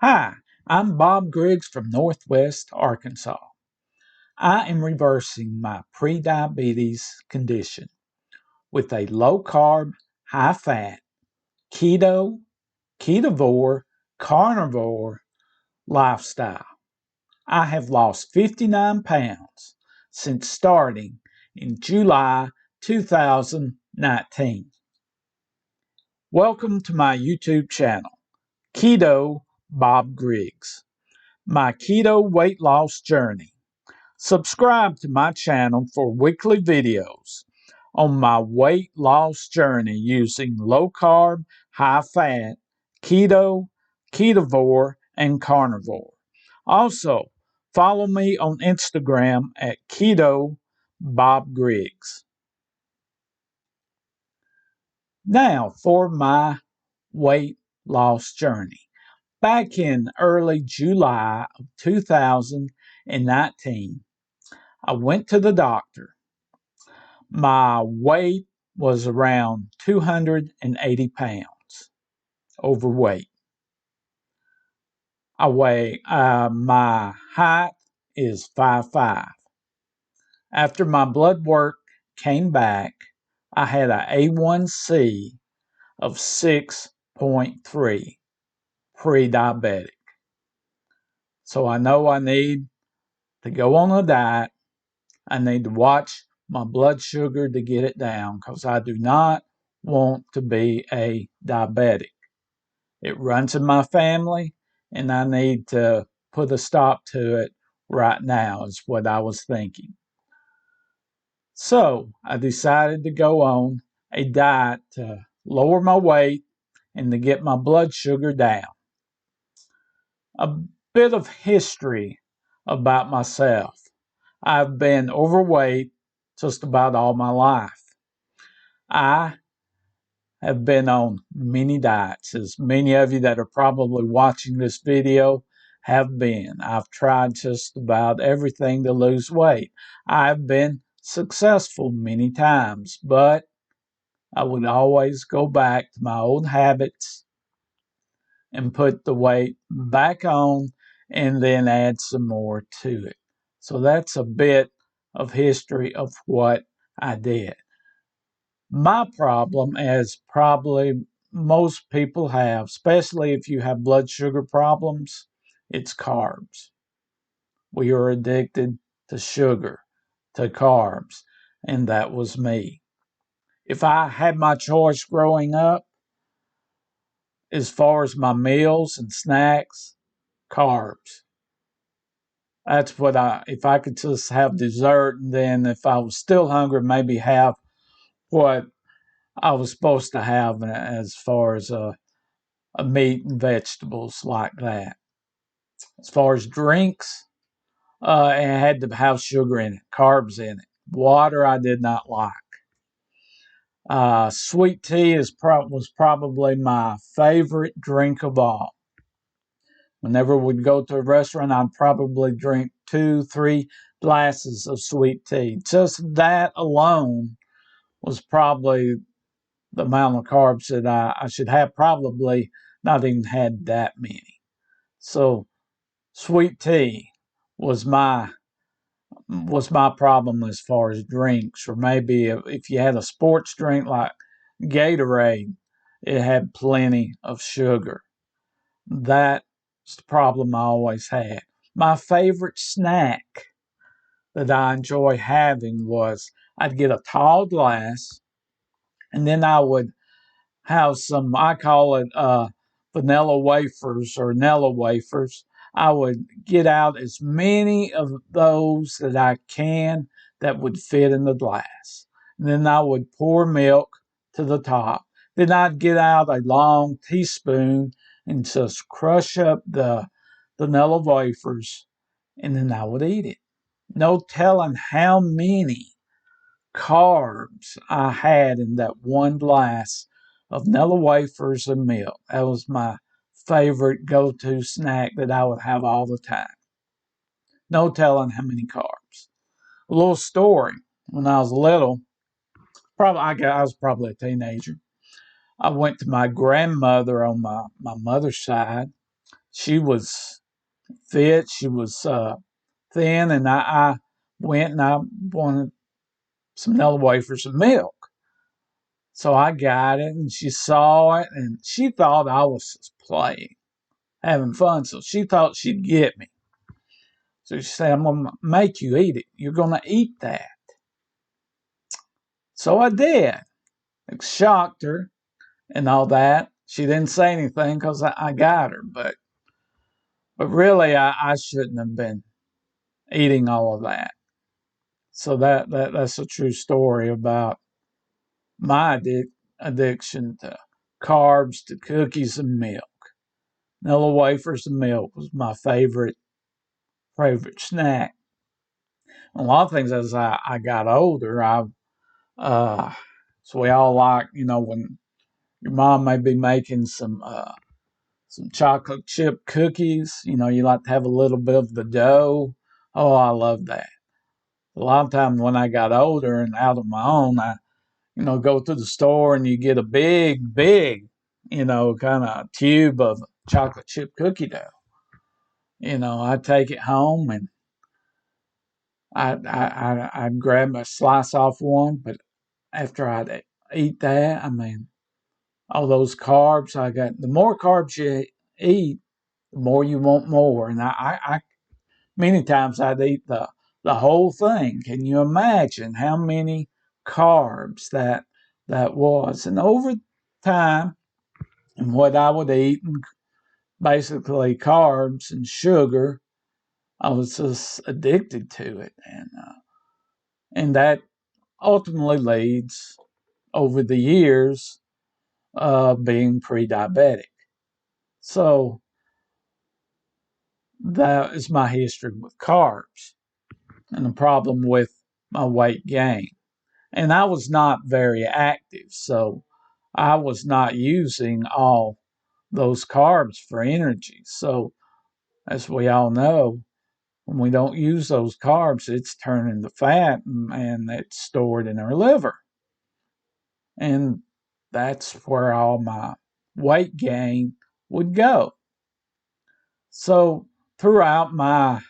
Hi, I'm Bob Griggs from Northwest Arkansas. I am reversing my prediabetes condition with a low carb, high fat, keto, ketovore, carnivore lifestyle. I have lost 59 pounds since starting in July 2019. Welcome to my YouTube channel, Keto Bob Griggs, my keto weight loss journey. Subscribe to my channel for weekly videos on my weight loss journey using low carb, high fat, keto, ketovore, and carnivore. Also, follow me on Instagram at KetoBobGriggs. Now for my weight loss journey. Back in early July of 2019, I went to the doctor. My weight was around 280 pounds overweight. My height is 5'5". After my blood work came back, I had a A1C of 6.3, pre-diabetic. So I know I need to go on a diet. I need to watch my blood sugar to get it down because I do not want to be a diabetic. It runs in my family and I need to put a stop to it right now is what I was thinking. So I decided to go on a diet to lower my weight and to get my blood sugar down. A bit of history about myself. I've been overweight just about all my life. I have been on many diets, as many of you that are probably watching this video have been. I've tried just about everything to lose weight. I've been successful many times, but I would always go back to my old habits and put the weight back on and then add some more to it. So that's a bit of history of what I did. My problem, as probably most people have, especially if you have blood sugar problems, it's carbs. We are addicted to sugar, to carbs, and that was me. If I had my choice growing up, as far as my meals and snacks, carbs. That's what if I could just have dessert, and then if I was still hungry, maybe have what I was supposed to have as far as a meat and vegetables like that. As far as drinks, it had to have sugar in it, carbs in it. Water I did not like. Sweet tea was probably my favorite drink of all. Whenever we'd go to a restaurant, I'd probably drink 2-3 glasses of sweet tea. Just that alone was probably the amount of carbs that I should have. Probably not even had that many. So sweet tea was my problem as far as drinks. Or maybe if you had a sports drink like Gatorade, it had plenty of sugar. That's the problem I always had. My favorite snack that I enjoy having was I'd get a tall glass and then I would have some, I call it vanilla wafers or Nella wafers. I would get out as many of those that I can that would fit in the glass. And then I would pour milk to the top. Then I'd get out a long teaspoon and just crush up the vanilla wafers, and then I would eat it. No telling how many carbs I had in that one glass of vanilla wafers and milk. That was my favorite go-to snack that I would have all the time. No telling how many carbs. A little story. When I was little, I was probably a teenager. I went to my grandmother on my mother's side. she was fit, she was thin, and I went and I wanted some Nilla wafers of milk. So I got it, and she saw it, and she thought I was just playing, having fun. So she thought she'd get me. So she said, I'm going to make you eat it. You're going to eat that. So I did. It shocked her and all that. She didn't say anything because I got her. But really, I shouldn't have been eating all of that. So that's a true story about my addiction to carbs, to cookies and milk. Nilla wafers and milk was my favorite snack. A lot of things as I got older, so we all like, when your mom may be making some chocolate chip cookies, you like to have a little bit of the dough. Oh, I love that. A lot of times when I got older and out on my own, I, go to the store and you get a big, kind of tube of chocolate chip cookie dough. I take it home and I'd grab a slice off one, but after I'd eat that, I mean, all those carbs I got, the more carbs you eat, the more you want more. And I many times I'd eat the whole thing. Can you imagine how many carbs that was? And over time, and what I would eat, and basically carbs and sugar, I was just addicted to it, and that ultimately leads over the years being pre-diabetic. So that is my history with carbs and the problem with my weight gain. And I was not very active, so I was not using all those carbs for energy. So, as we all know, when we don't use those carbs, it's turning to fat and it's stored in our liver. And that's where all my weight gain would go. So, throughout my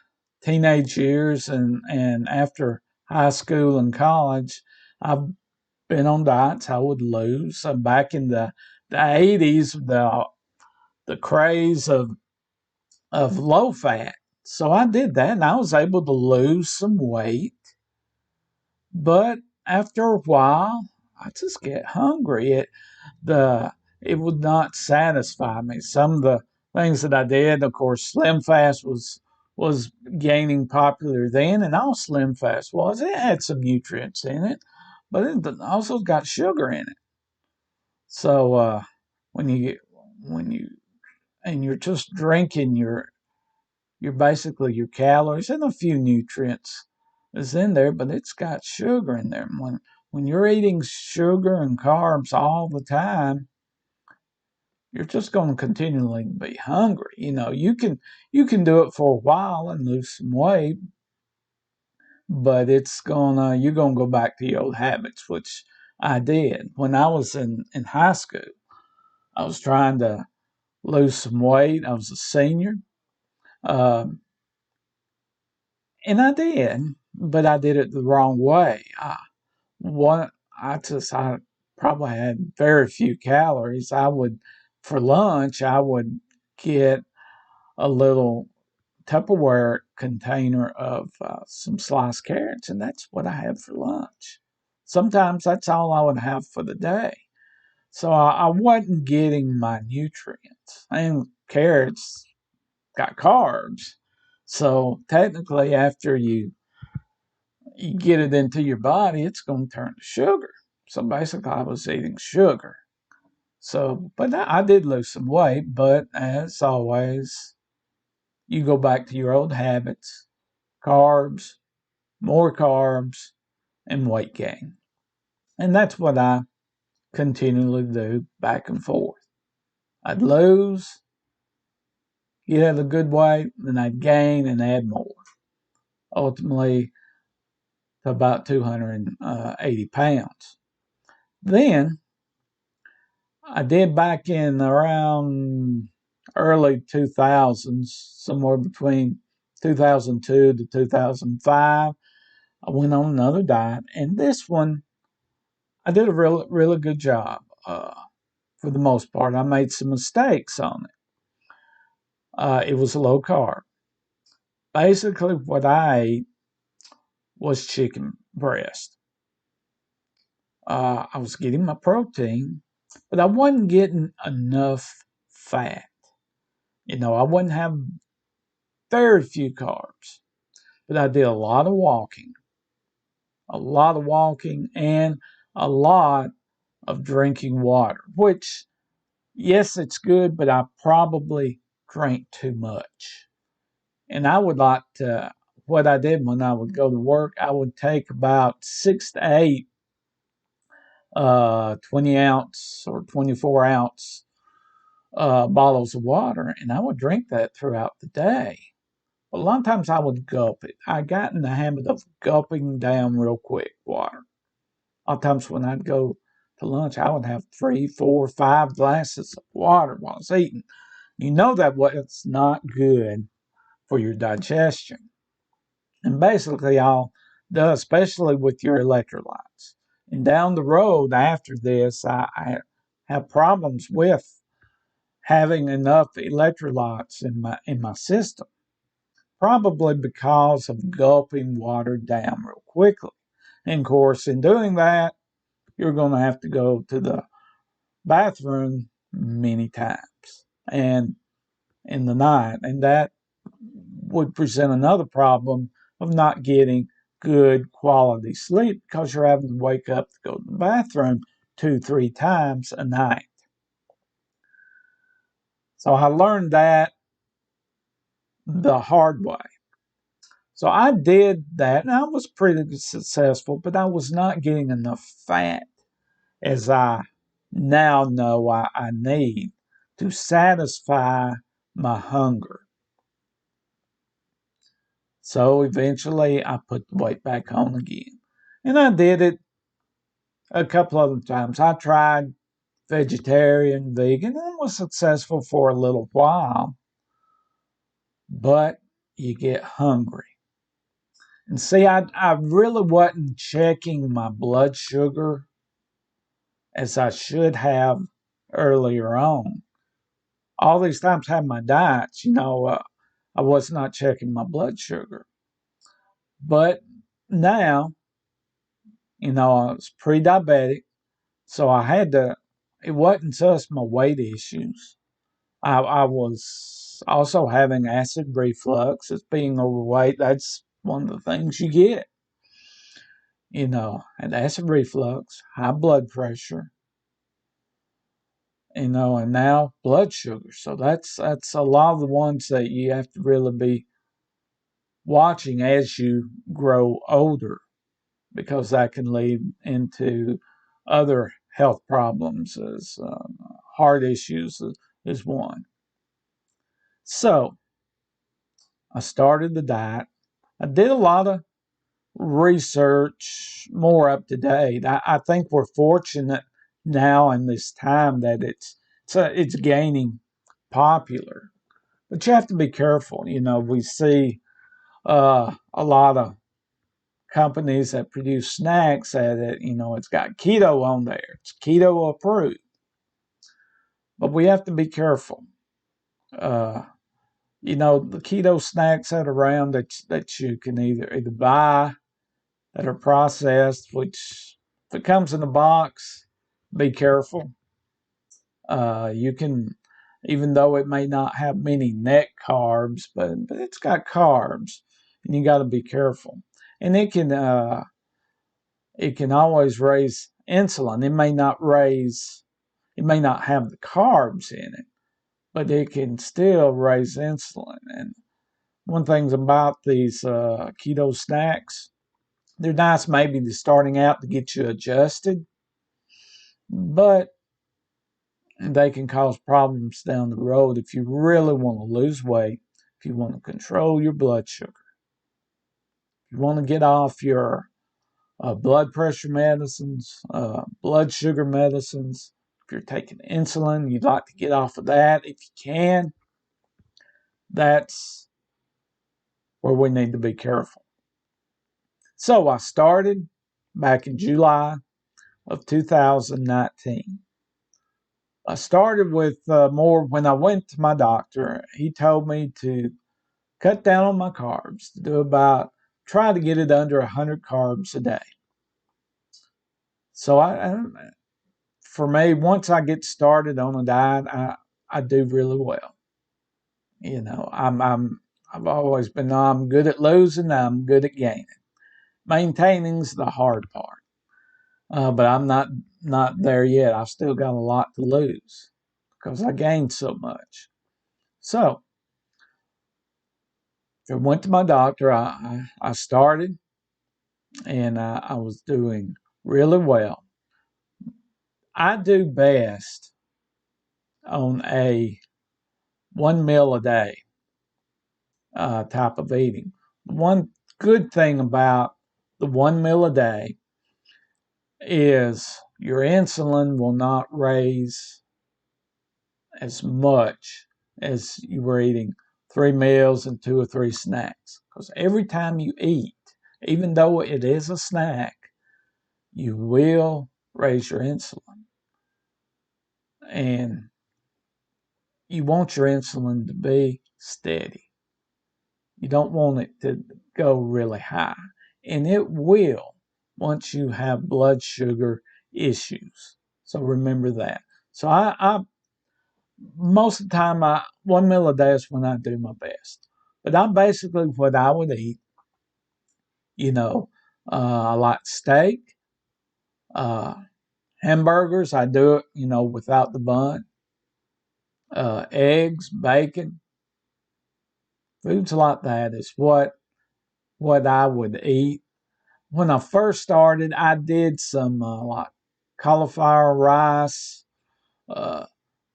teenage years and after high school and college, I've been on diets I would lose. Back in the 80s, the craze of low fat. So I did that and I was able to lose some weight. But after a while, I just get hungry. The it would not satisfy me. Some of the things that I did, of course, Slim Fast was gaining popular then, and all Slim Fast was. It had some nutrients in it, but it also got sugar in it. So when you and you're just drinking your basically your calories and a few nutrients is in there, but it's got sugar in there. When you're eating sugar and carbs all the time, you're just going to continually be hungry. You can do it for a while and lose some weight, but you're gonna go back to your old habits, which I did when I was in high school. I was trying to lose some weight. I was a senior, um, and I did, but I did it the wrong way. What I probably had very few calories. For lunch I would get a little Tupperware container of some sliced carrots, and that's what I had for lunch. Sometimes that's all I would have for the day. So I wasn't getting my nutrients. And carrots got carbs. So technically, after you get it into your body, it's going to turn to sugar. So basically, I was eating sugar. So, but I did lose some weight, but as always, you go back to your old habits, carbs, more carbs, and weight gain. And that's what I continually do back and forth. I'd lose, get at a good weight, then I'd gain and add more. Ultimately, to about 280 pounds. Then I did back in around early 2000s, somewhere between 2002 to 2005. I went on another diet, and this one I did a really good job. For the most part, I made some mistakes on it. It was low carb. Basically, what I ate was chicken breast. I was getting my protein, but I wasn't getting enough fat. I wouldn't have very few carbs, but I did a lot of walking, and a lot of drinking water, which, yes, it's good, but I probably drank too much. And I would like to, what I did when I would go to work, I would take about 6 to 8 20 ounce or 24-ounce bottles of water, and I would drink that throughout the day. A lot of times I would gulp it. I got in the habit of gulping down real quick water. A lot of times when I'd go to lunch, I would have 3, 4, 5 glasses of water while I was eating. You know that it's not good for your digestion. And basically all does, especially with your electrolytes. And down the road after this, I have problems with having enough electrolytes in my system, probably because of gulping water down real quickly. And of course, in doing that, you're going to have to go to the bathroom many times and in the night, and that would present another problem of not getting good quality sleep because you're having to wake up to go to the bathroom 2, 3 times a night. So I learned that the hard way. So I did that, and I was pretty successful, but I was not getting enough fat as I now know I need to satisfy my hunger. So eventually I put the weight back on again. And I did it a couple other times. I tried vegetarian, vegan, and was successful for a little while. But you get hungry. And see, I really wasn't checking my blood sugar as I should have earlier on. All these times I had my diets, I was not checking my blood sugar. But now, I was pre-diabetic, so I had to, it wasn't just my weight issues. I was also having acid reflux. As being overweight, that's one of the things you get. And acid reflux, high blood pressure, and now blood sugar. So that's a lot of the ones that you have to really be watching as you grow older, because that can lead into other health problems, as heart issues is one. So I started the diet. I did a lot of research, more up to date. I think we're fortunate now in this time that it's gaining popular, but you have to be careful. We see a lot of companies that produce snacks that it's got keto on there. It's keto approved, but we have to be careful. The keto snacks that are around that you can either buy that are processed, which if it comes in a box, be careful. You can, even though it may not have many net carbs, but it's got carbs, and you got to be careful. And it can always raise insulin. It may not have the carbs in it, but it can still raise insulin. And one thing about these keto snacks, they're nice maybe to starting out to get you adjusted, but they can cause problems down the road if you really want to lose weight, if you want to control your blood sugar, if you want to get off your blood pressure medicines, blood sugar medicines. If you're taking insulin, you'd like to get off of that if you can. that's where we need to be careful. So I started back in July of 2019. I started with more when I went to my doctor. He told me to cut down on my carbs, to do try to get it under 100 carbs a day. So for me, once I get started on a diet, I do really well. You know, I've always been, I'm good at losing, I'm good at gaining. Maintaining's the hard part. But I'm not there yet. I've still got a lot to lose because I gained so much. So I went to my doctor. I started, and I was doing really well. I do best on a 1 meal a day type of eating. One good thing about the 1 meal a day is your insulin will not raise as much as you were eating 3 meals and 2 or 3 snacks. Because every time you eat, even though it is a snack, you will raise your insulin. And you want your insulin to be steady. You don't want it to go really high. And it will once you have blood sugar issues. So remember that. So I most of the time, 1 meal a day is when I do my best. But I'm basically what I would eat. You know, I like steak, uh, hamburgers. I do it, without the bun. Eggs, bacon, foods like that is what I would eat. When I first started, I did some like cauliflower rice, uh,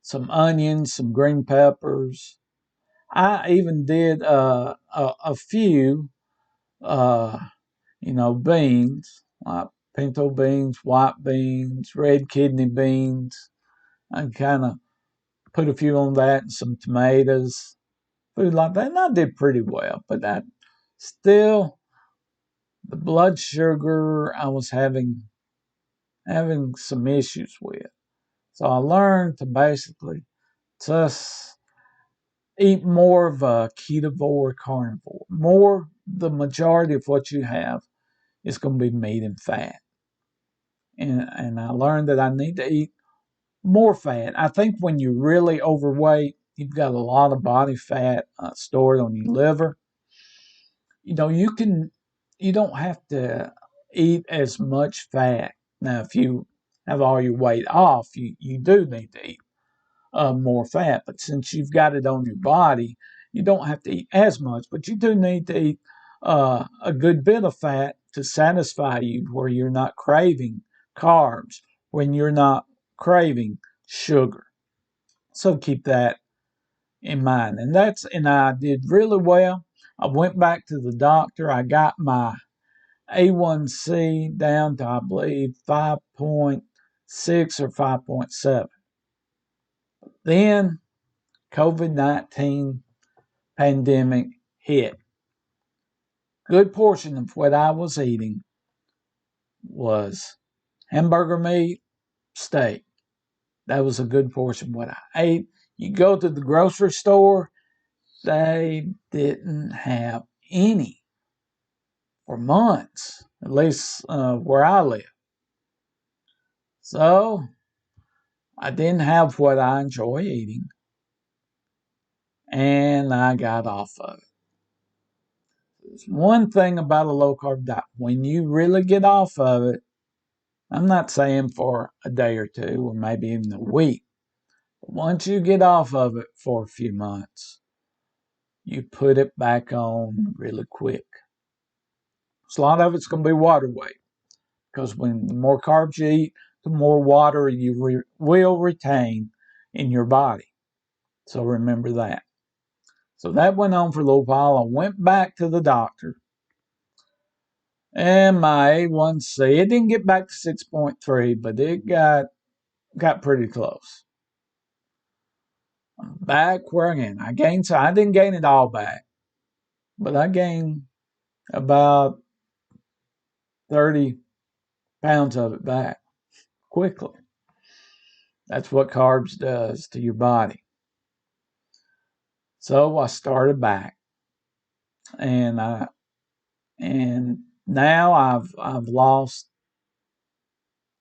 some onions, some green peppers. I even did a few, uh, beans, like pinto beans, white beans, red kidney beans. I kind of put a few on that and some tomatoes, food like that. And I did pretty well, but that still, the blood sugar I was having some issues with. So I learned to basically just eat more of a ketovore carnivore. The majority of what you have is going to be meat and fat. And I learned that I need to eat more fat. I think when you're really overweight, you've got a lot of body fat stored on your liver. You don't have to eat as much fat. Now, if you have all your weight off, you do need to eat more fat. But since you've got it on your body, you don't have to eat as much. But you do need to eat a good bit of fat to satisfy you, where you're not craving carbs, when you're not craving sugar. So keep that in mind. And I did really well. I went back to the doctor. I got my A1C down to, I believe, 5.6 or 5.7. Then COVID-19 pandemic hit. Good portion of what I was eating was hamburger meat, steak. That was a good portion of what I ate. You go to the grocery store, they didn't have any for months, at least where I live. So I didn't have what I enjoy eating, and I got off of it. There's one thing about a low carb diet. When you really get off of it, I'm not saying for a day or two or maybe even a week, but once you get off of it for a few months, you put it back on really quick. So a lot of it's going to be water weight, because when the more carbs you eat, the more water you will retain in your body. So remember that. So that went on for a little while. I went back to the doctor, and my A1C, it didn't get back to 6.3, but it got pretty close. I'm back where I gained, so I didn't gain it all back, but I gained about 30 pounds of it back quickly. That's what carbs does to your body. So I started back, and now I've lost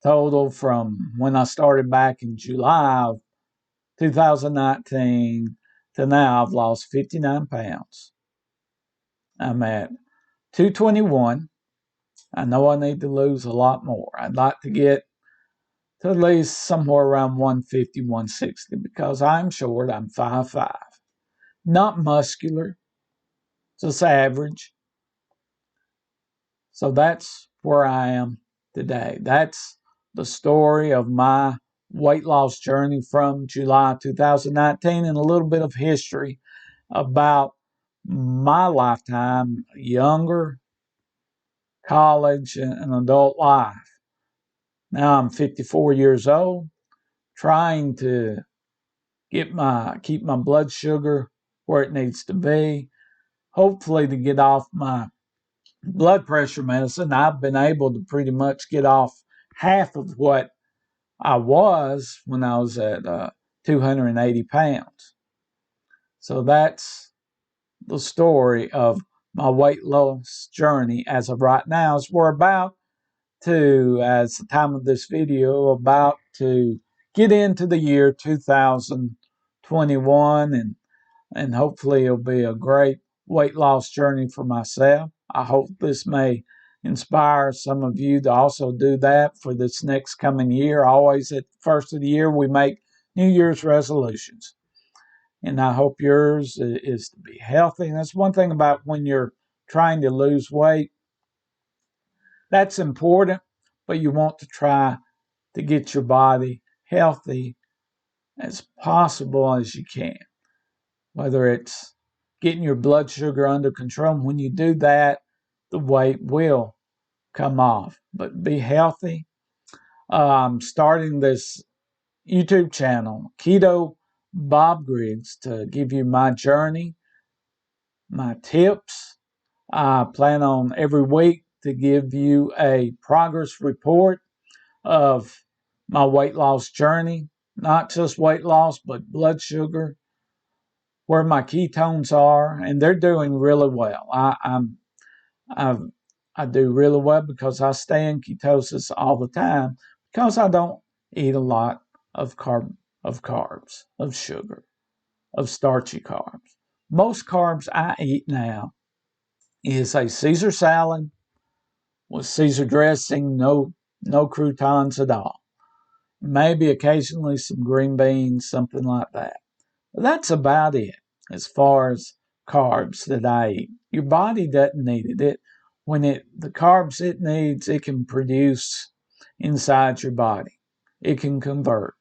total from when I started back in July of 2019 to now. I've lost 59 pounds. I'm at 221. I know I need to lose a lot more. I'd like to get to at least somewhere around 150, 160 because I'm short. I'm 5'5". Not muscular, just average. So that's where I am today. That's the story of my weight loss journey from July 2019 and a little bit of history about my lifetime, younger, college, and adult life. Now I'm 54 years old, trying to keep my blood sugar where it needs to be, hopefully to get off my blood pressure medicine. I've been able to pretty much get off half of what I was when I was at 280 pounds. So that's the story of my weight loss journey as of right now. As we're about to, as the time of this video, about to get into the year 2021, and hopefully it'll be a great weight loss journey for myself. I hope this may inspire some of you to also do that for this next coming year. Always at the first of the year, we make New Year's resolutions. And I hope yours is to be healthy. And that's one thing about when you're trying to lose weight. That's important, but you want to try to get your body healthy as possible as you can. Whether it's getting your blood sugar under control. When you do that, the weight will come off. But be healthy. I'm starting this YouTube channel, Keto Bob Griggs, to give you my journey, my tips. I plan on every week to give you a progress report of my weight loss journey, not just weight loss, but blood sugar, where my ketones are, and they're doing really well. I do really well because I stay in ketosis all the time because I don't eat a lot of carbs, of sugar, of starchy carbs. Most carbs I eat now is a Caesar salad with Caesar dressing, no croutons at all. Maybe occasionally some green beans, something like that. But that's about it as far as carbs that I eat. Your body doesn't need it. The carbs it needs, it can produce inside your body. It can convert.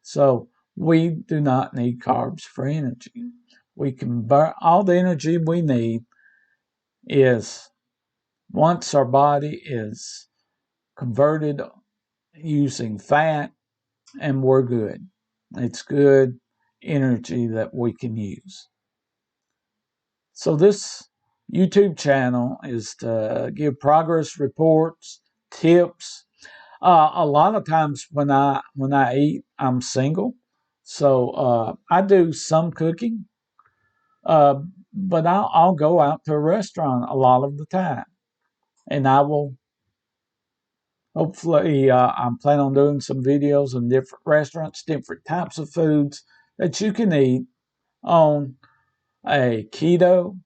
So we do not need carbs for energy. We can burn all the energy we need is once our body is converted using fat, and we're good. It's good energy that we can use. So this YouTube channel is to give progress reports, tips. A lot of times when I eat, I'm single, so I do some cooking, uh, but I'll go out to a restaurant a lot of the time, and I will hopefully I'm planning on doing some videos on different restaurants, different types of foods that you can eat on a ketovore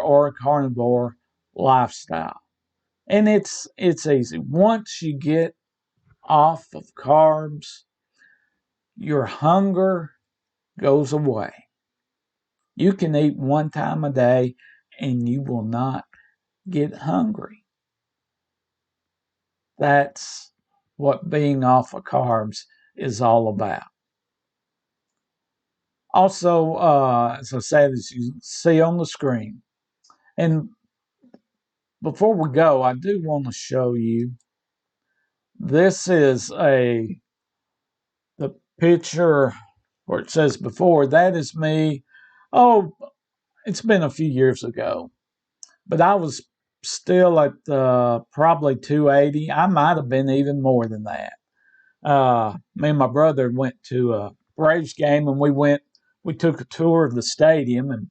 or a carnivore lifestyle. And it's easy. Once you get off of carbs, your hunger goes away. You can eat one time a day and you will not get hungry. That's what being off of carbs is all about. Also, as I said, as you see on the screen, and before we go, I do want to show you. This is the picture where it says before, that is me. Oh, it's been a few years ago, but I was still at probably 280. I might have been even more than that. Me and my brother went to a Braves game, and we took a tour of the stadium, and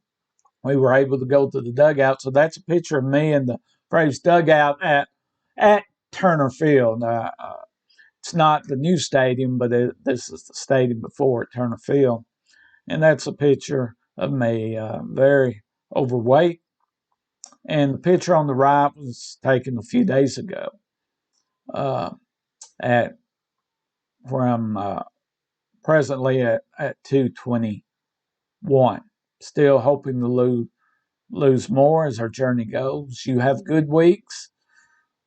we were able to go to the dugout. So that's a picture of me in the Braves dugout at Turner Field. It's not the new stadium, but this is the stadium before at Turner Field. And that's a picture of me, very overweight. And the picture on the right was taken a few days ago, at where I'm presently at 221. Still hoping to lose more as our journey goes. You have good weeks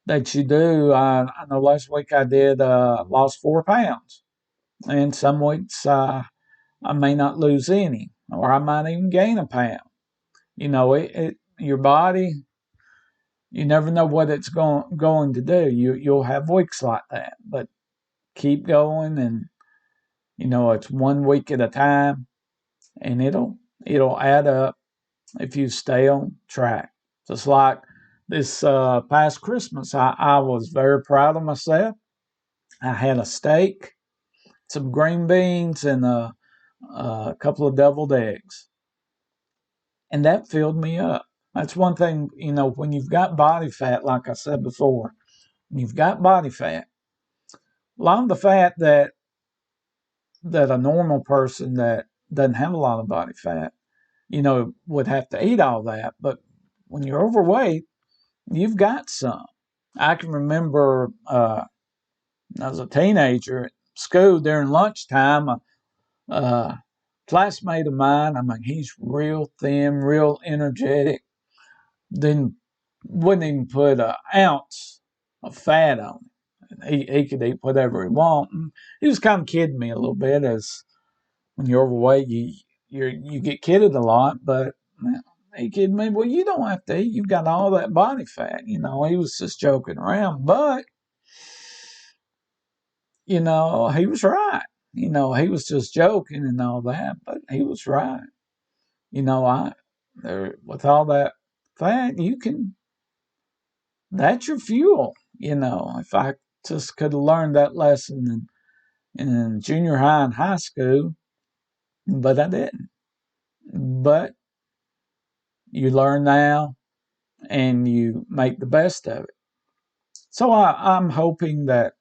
that you do. I know last week I did lost 4 pounds, and some weeks I may not lose any, or I might even gain a pound. You know, your body, you never know what it's going to do. You'll have weeks like that, but keep going, and it's 1 week at a time, and it'll add up if you stay on track. Just like this past Christmas, I was very proud of myself. I had a steak, some green beans, and a couple of deviled eggs, and that filled me up. That's one thing, when you've got body fat, like I said before, when you've got body fat, a lot of the fat that a normal person that doesn't have a lot of body fat, would have to eat all that. But when you're overweight, you've got some. I can remember as a teenager at school during lunchtime, a classmate of mine, he's real thin, real energetic, wouldn't even put an ounce of fat on it. He could eat whatever he wanted. And he was kind of kidding me a little bit, as when you're overweight, you get kidded a lot, but he kidded me. Well, you don't have to eat. You've got all that body fat. He was just joking around, but he was right. He was just joking and all that, but he was right. With all that fat, that's your fuel. If I just could have learned that lesson in junior high and high school, but I didn't. But you learn now, and you make the best of it. So I'm hoping that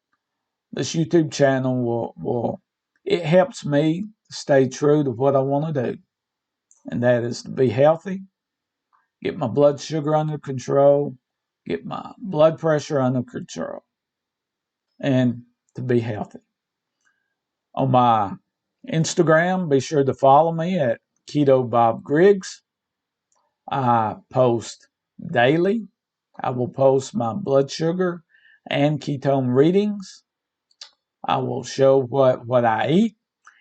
this YouTube channel it helps me stay true to what I want to do, and that is to be healthy, get my blood sugar under control, get my blood pressure under control, and to be healthy. On my Instagram, be sure to follow me at KetoBobGriggs. I post daily. I will post my blood sugar and ketone readings. I will show what I eat.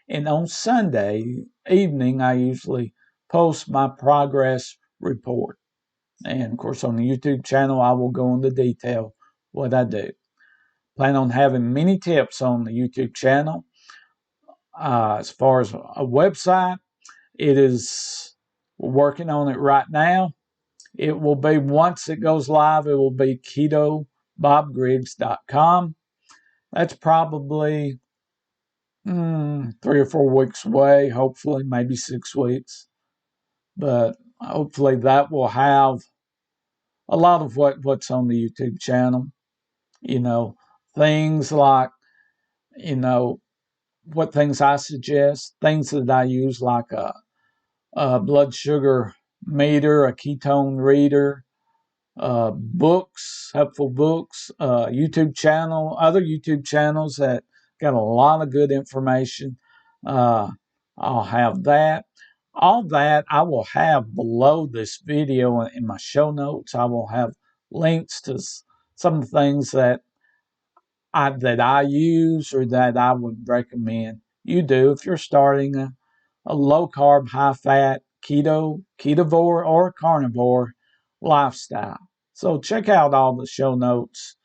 And on Sunday evening, I usually post my progress report. And of course, on the YouTube channel, I will go into detail what I do. Plan on having many tips on the YouTube channel. As far as a website, we're working on it right now. It will be, once it goes live, it will be KetoBobGriggs.com. That's probably 3 or 4 weeks away, hopefully, maybe 6 weeks. But hopefully that will have a lot of what's on the YouTube channel. Things like, what things I suggest, things that I use, like a blood sugar meter, a ketone reader, books, helpful books, YouTube channel, other YouTube channels that got a lot of good information. I'll have that. All that I will have below this video in my show notes. I will have links to some of the things that I use, or that I would recommend you do if you're starting a low carb, high fat, keto, ketovore, or carnivore lifestyle. So check out all the show notes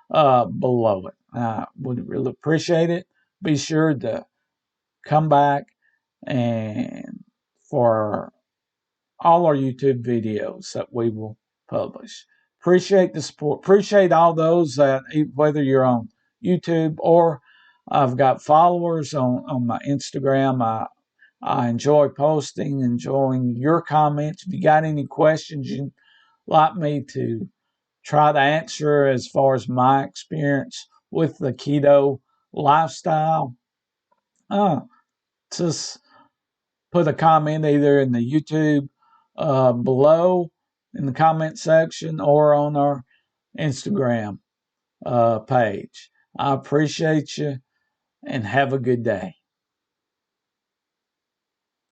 below it. I would really appreciate it. Be sure to come back and for all our YouTube videos that we will publish. Appreciate the support. Appreciate all those that, whether you're on YouTube or I've got followers on my Instagram. I enjoy posting, enjoying your comments. If you got any questions you'd like me to try to answer as far as my experience with the keto lifestyle, just put a comment either in the YouTube below in the comment section or on our Instagram page. I appreciate you and have a good day.